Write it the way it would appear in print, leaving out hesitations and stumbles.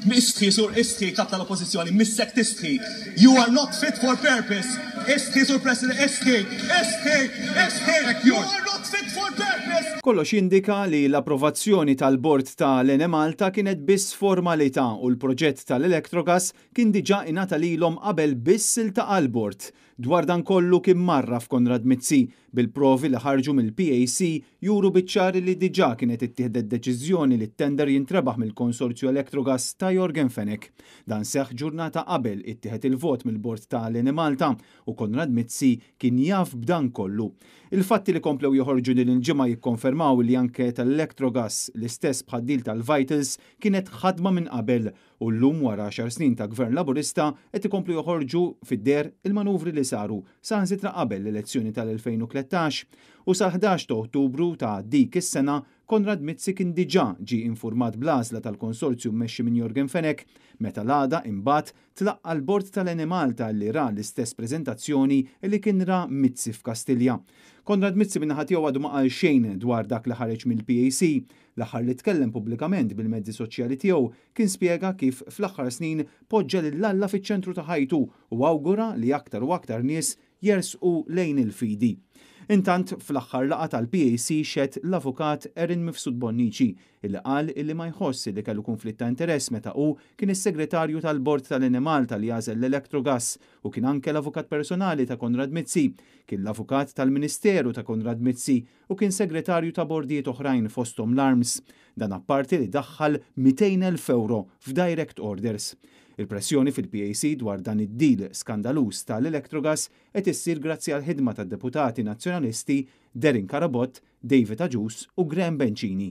Istħi sur istħi kap tal-oppozizjoni, missek tistħi. You are not fit for purpose. Istħi sur President, istħi. You are not fit for purpose. Kollox jindika li l-approvazzjoni tal-bord tal-Ene Malta kienet biss formalità u l-proġett tal-Electrogas kien diġà ingħata lilhom qabel biss iltaqa' l-bord. Dwar dan kollu kien marraf Konrad Mizzi bil-provi li ħarġu mill-PAC juru biċ-ċar li diġà kienet ittieħdet deċiżjoni li t-tender jintrebaħ mill-Konsorzju Electrogas ta' Jorgen Fenech. Dan seħħ ġurnata qabel ittieħed il-vot mill-bord tal-Ene Malta u Konrad Mizzi kien jaf b'dan kollu. Il-fatti li komplew joħorġu din il-ġimgħa jikkonfermaw li anke tal-Electrogas l-istess bħaddil tal-Vitals kienet ħadma minn qabel u llum wara 10 snin ta' Gvern Laburista qed ikomplu joħorġu fid-der il-manuvri li saru saħansitra qabel l-elezzjoni tal-2013 u sa 11 ta' Ottubru ta' dik is-sena Konrad Mizzi kien diġà ġie infurmat bl-għażla tal-konsorzju mmexxi minn Jorgen Fenech meta l-għada imbagħad tlaqqa l-bord tal-Ene Malta li ra l-istess preżentazzjoni li kien ra Mizzi f'Kastilja. Konrad Mizzi min-naħa tiegħu għadu ma qal xejn dwar dak li ħareġ mill-PAC. L-aħħar li tkellem pubblikament bil-mezzi soċjali tiegħu kien spjega kif fl-aħħar snin poġġa lill-Alla fiċ-ċentru ta' ħajtu u awgura li aktar u aktar nies jersqu lejn il-fidi. Intant fl-aħħar laqgħa tal-PAC xed l-avukat Erin Mifsud Bonnici illi qal illi ma jħoss li kellu konflitt ta' interess meta hu kien is-segretarju tal-bord tal-Ene Malta li jażel l-Electrogas u kien anke l-avukat personali ta' Konrad Mizzi, kien l-avukat tal-Ministeru ta' Konrad Mizzi u kien segretarju ta' bordijiet oħrajn fosthom l-Arms. Dan apparti li daħħal 200,000 euro f'direct orders. Il-pressjoni fil-PAC dwar dan id-deal skandalus tal-Electrogas qed issir grazzi għal ħidma tad-deputati nazzjonalisti Derin Karabott, David Aġus u Graham Bencini.